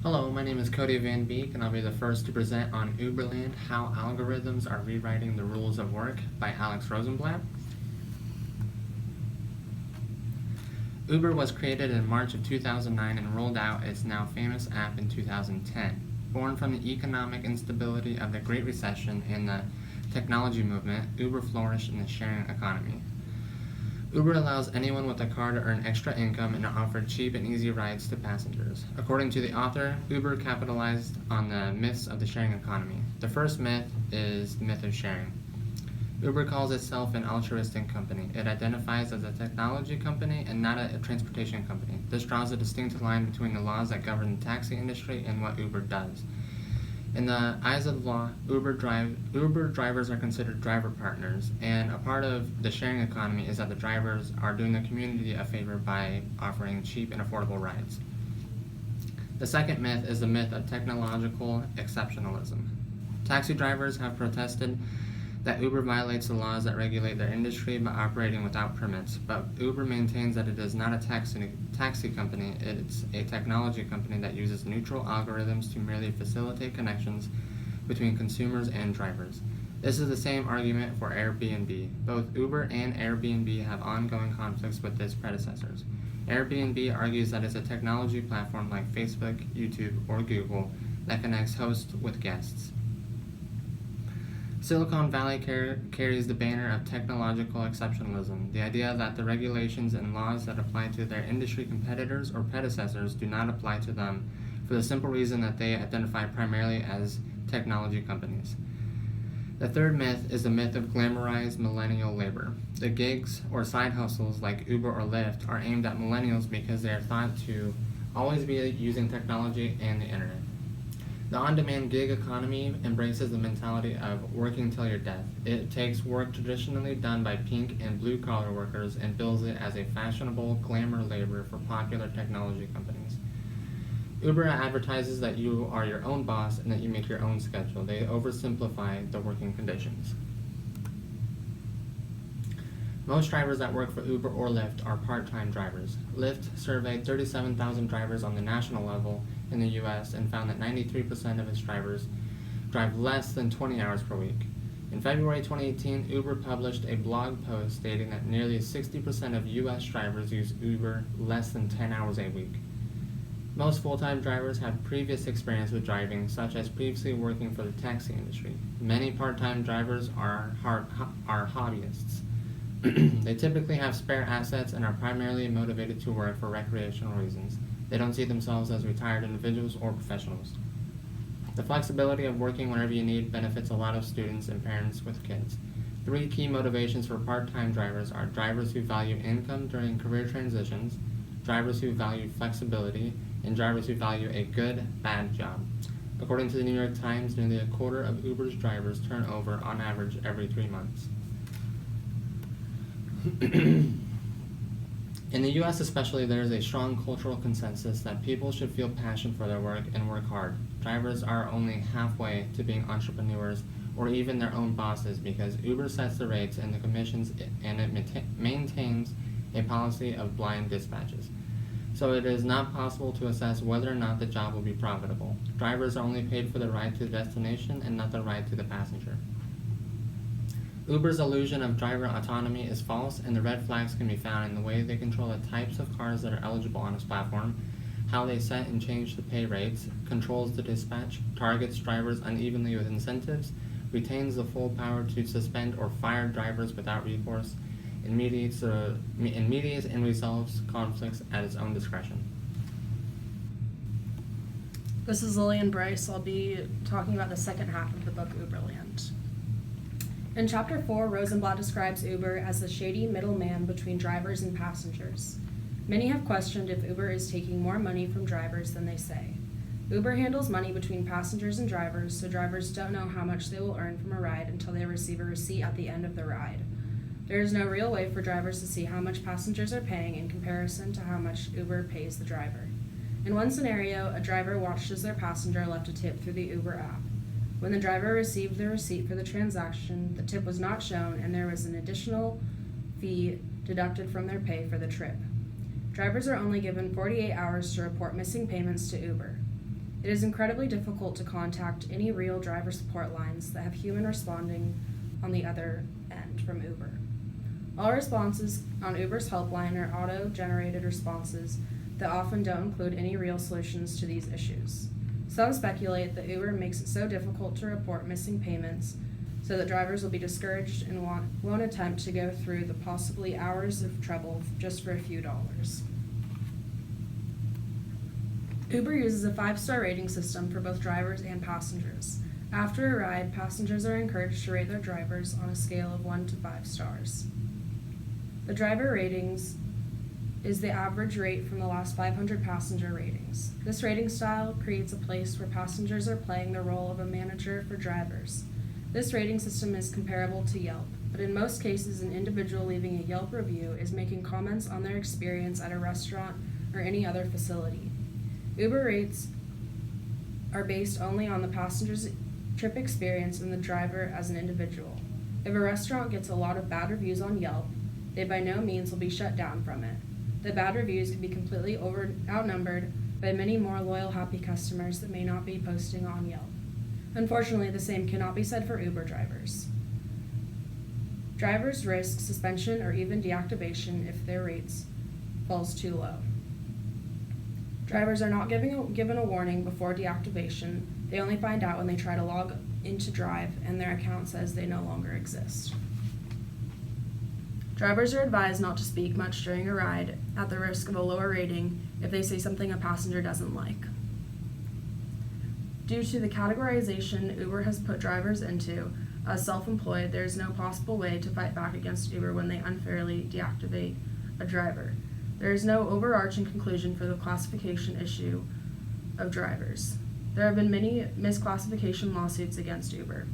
Hello, my name is Cody Van Beek, and I'll be the first to present on Uberland, How Algorithms Are Rewriting the Rules of Work by Alex Rosenblatt. Uber was created in March of 2009 and rolled out its now famous app in 2010. Born from the economic instability of the Great Recession and the technology movement, Uber flourished in the sharing economy. Uber allows anyone with a car to earn extra income and to offer cheap and easy rides to passengers. According to the author, Uber capitalized on the myths of the sharing economy. The first myth is the myth of sharing. Uber calls itself an altruistic company. It identifies as a technology company and not a transportation company. This draws a distinct line between the laws that govern the taxi industry and what Uber does. In the eyes of the law, Uber drivers are considered driver partners, and a part of the sharing economy is that the drivers are doing the community a favor by offering cheap and affordable rides. The second myth is the myth of technological exceptionalism. Taxi drivers have protested that Uber violates the laws that regulate their industry by operating without permits, but Uber maintains that it is not a taxi company, it's a technology company that uses neutral algorithms to merely facilitate connections between consumers and drivers. This is the same argument for Airbnb. Both Uber and Airbnb have ongoing conflicts with its predecessors. Airbnb argues that it's a technology platform like Facebook, YouTube, or Google that connects hosts with guests. Silicon Valley carries the banner of technological exceptionalism, the idea that the regulations and laws that apply to their industry competitors or predecessors do not apply to them for the simple reason that they identify primarily as technology companies. The third myth is the myth of glamorized millennial labor. The gigs or side hustles like Uber or Lyft are aimed at millennials because they are thought to always be using technology and the internet. The on-demand gig economy embraces the mentality of working till your death. It takes work traditionally done by pink and blue-collar workers and bills it as a fashionable glamour labor for popular technology companies. Uber advertises that you are your own boss and that you make your own schedule. They oversimplify the working conditions. Most drivers that work for Uber or Lyft are part-time drivers. Lyft surveyed 37,000 drivers on the national level in the U.S. and found that 93% of its drivers drive less than 20 hours per week. In February 2018, Uber published a blog post stating that nearly 60% of U.S. drivers use Uber less than 10 hours a week. Most full-time drivers have previous experience with driving, such as previously working for the taxi industry. Many part-time drivers are hobbyists. They typically have spare assets and are primarily motivated to work for recreational reasons. They don't see themselves as retired individuals or professionals. The flexibility of working whenever you need benefits a lot of students and parents with kids. 3 key motivations for part-time drivers are drivers who value income during career transitions, drivers who value flexibility, and drivers who value a good, bad job. According to the New York Times, nearly a quarter of Uber's drivers turn over on average every 3 months. In the U.S. especially, there is a strong cultural consensus that people should feel passion for their work and work hard. Drivers are only halfway to being entrepreneurs or even their own bosses because Uber sets the rates and the commissions and it maintains a policy of blind dispatches. So it is not possible to assess whether or not the job will be profitable. Drivers are only paid for the ride to the destination and not the ride to the passenger. Uber's illusion of driver autonomy is false, and the red flags can be found in the way they control the types of cars that are eligible on its platform, how they set and change the pay rates, controls the dispatch, targets drivers unevenly with incentives, retains the full power to suspend or fire drivers without recourse, and mediates and resolves conflicts at its own discretion. This is Lillian Bryce. I'll be talking about the second half of the book Uberland. In Chapter 4, Rosenblatt describes Uber as the shady middleman between drivers and passengers. Many have questioned if Uber is taking more money from drivers than they say. Uber handles money between passengers and drivers, so drivers don't know how much they will earn from a ride until they receive a receipt at the end of the ride. There is no real way for drivers to see how much passengers are paying in comparison to how much Uber pays the driver. In one scenario, a driver watched as their passenger left a tip through the Uber app. When the driver received the receipt for the transaction, the tip was not shown and there was an additional fee deducted from their pay for the trip. Drivers are only given 48 hours to report missing payments to Uber. It is incredibly difficult to contact any real driver support lines that have human responding on the other end from Uber. All responses on Uber's helpline are auto-generated responses that often don't include any real solutions to these issues. Some speculate that Uber makes it so difficult to report missing payments so that drivers will be discouraged and won't attempt to go through the possibly hours of trouble just for a few dollars. Uber uses a 5-star rating system for both drivers and passengers. After a ride, passengers are encouraged to rate their drivers on a scale of 1 to 5 stars. The driver ratings is the average rate from the last 500 passenger ratings. This rating style creates a place where passengers are playing the role of a manager for drivers. This rating system is comparable to Yelp, but in most cases an individual leaving a Yelp review is making comments on their experience at a restaurant or any other facility. Uber rates are based only on the passenger's trip experience and the driver as an individual. If a restaurant gets a lot of bad reviews on Yelp, they by no means will be shut down from it. The bad reviews can be completely outnumbered by many more loyal, happy customers that may not be posting on Yelp. Unfortunately, the same cannot be said for Uber drivers. Drivers risk suspension or even deactivation if their rates falls too low. Drivers are not given a warning before deactivation. They only find out when they try to log into Drive and their account says they no longer exist. Drivers are advised not to speak much during a ride at the risk of a lower rating if they say something a passenger doesn't like. Due to the categorization Uber has put drivers into, as self-employed, there is no possible way to fight back against Uber when they unfairly deactivate a driver. There is no overarching conclusion for the classification issue of drivers. There have been many misclassification lawsuits against Uber.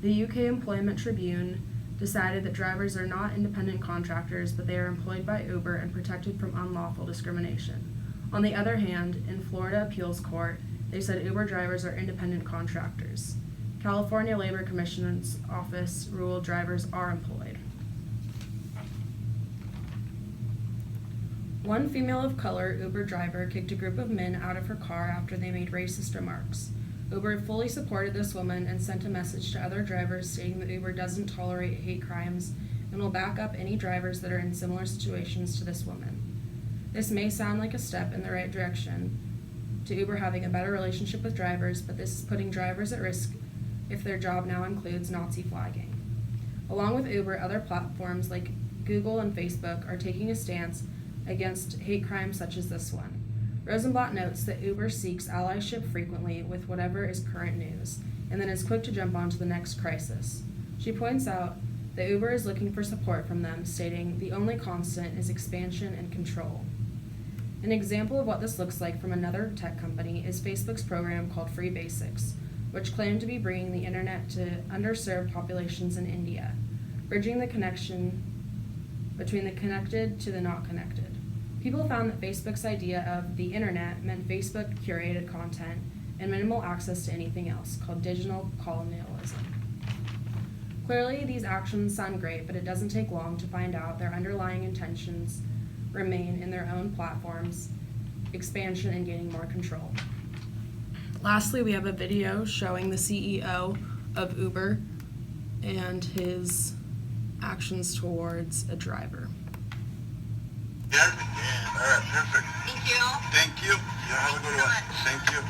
The UK Employment Tribune decided that drivers are not independent contractors, but they are employed by Uber and protected from unlawful discrimination. On the other hand, in Florida Appeals Court, they said Uber drivers are independent contractors. California Labor Commission's office ruled drivers are employed. One female of color Uber driver kicked a group of men out of her car after they made racist remarks. Uber fully supported this woman and sent a message to other drivers stating that Uber doesn't tolerate hate crimes and will back up any drivers that are in similar situations to this woman. This may sound like a step in the right direction to Uber having a better relationship with drivers, but this is putting drivers at risk if their job now includes Nazi flagging. Along with Uber, other platforms like Google and Facebook are taking a stance against hate crimes such as this one. Rosenblatt notes that Uber seeks allyship frequently with whatever is current news, and then is quick to jump onto the next crisis. She points out that Uber is looking for support from them, stating the only constant is expansion and control. An example of what this looks like from another tech company is Facebook's program called Free Basics, which claimed to be bringing the internet to underserved populations in India, bridging the connection between the connected to the not connected. People found that Facebook's idea of the internet meant Facebook curated content and minimal access to anything else, called digital colonialism. Clearly, these actions sound great, but it doesn't take long to find out their underlying intentions remain in their own platforms, expansion, and gaining more control. Lastly, we have a video showing the CEO of Uber and his actions towards a driver. Yes? Yeah. All right, perfect. Thank you. Thank you. You have a good one. Thank you.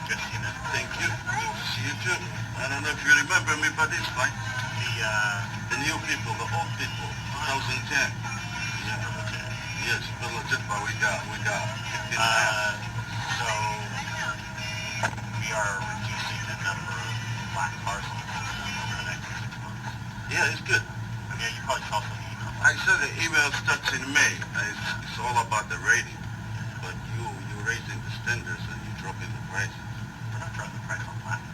Good to see you. Thank you. Good to see you too. I don't know if you remember me, but it's fine. The new people, the old people, 2010. Yeah. Yes, but legit, but we got 15 So we are reducing the number of black cars on the road over the next 6 months. Yeah, it's good. I mean, you probably saw some emails. I said the email starts in May. It's all about the rating. But you're raising the standards and you're dropping the price. We're not dropping the price on black.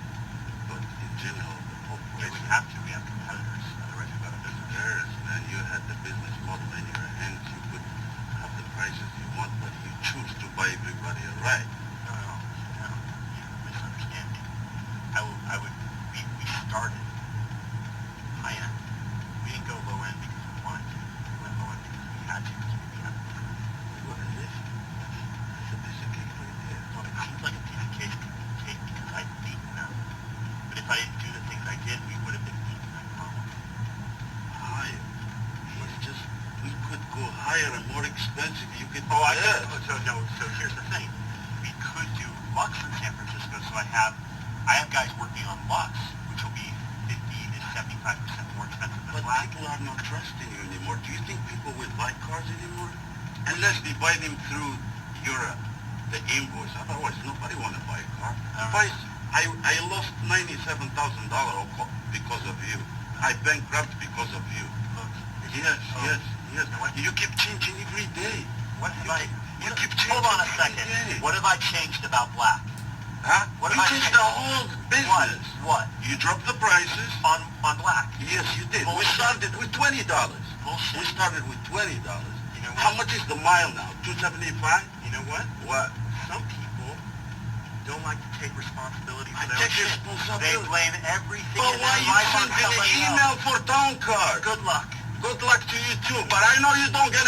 But in general, the whole Yeah, price. we have to. We have competitors. Otherwise, we've got a business. Yes, man, you had the business model in your hands. You could have the prices you want, but you choose to buy everybody a ride. No. You're misunderstanding. We started high end. We didn't go low end because we wanted to. We went low end because we had to, because we had to. What is this? It's a piece of cake right there. Well, it seems like a piece of cake. I didn't do the things I did, we would have been eating that problem. Higher. It's just, we could go higher and more expensive. You could Oh, I yes. so here's the thing. We could do Lux in San Francisco, so I have guys working on Lux, which will be 50 to 75% more expensive than But black. people are not trusting you anymore. Do you think people will buy cars anymore? Unless they buy them through Europe, the invoice. Otherwise, nobody want to buy a car. I lost $97,000 because of you. I bankrupt because of you. Yes. You keep changing every day. What have I... You keep changing Hold on a every second. day. What have I changed about black? Huh? What You have I changed changed? the whole business. What? You dropped the prices. On black? Yes, you did. We Bullshit. started with $20. Bullshit. We started with $20. You know what? How much is the mile now? $2.75? You know what? What? Some people don't like to take responsibility for I their take own shit. responsibility. They blame everything But in why their you life on send me an somebody email else. for town card? Good luck. Good luck to you too, but I know you don't get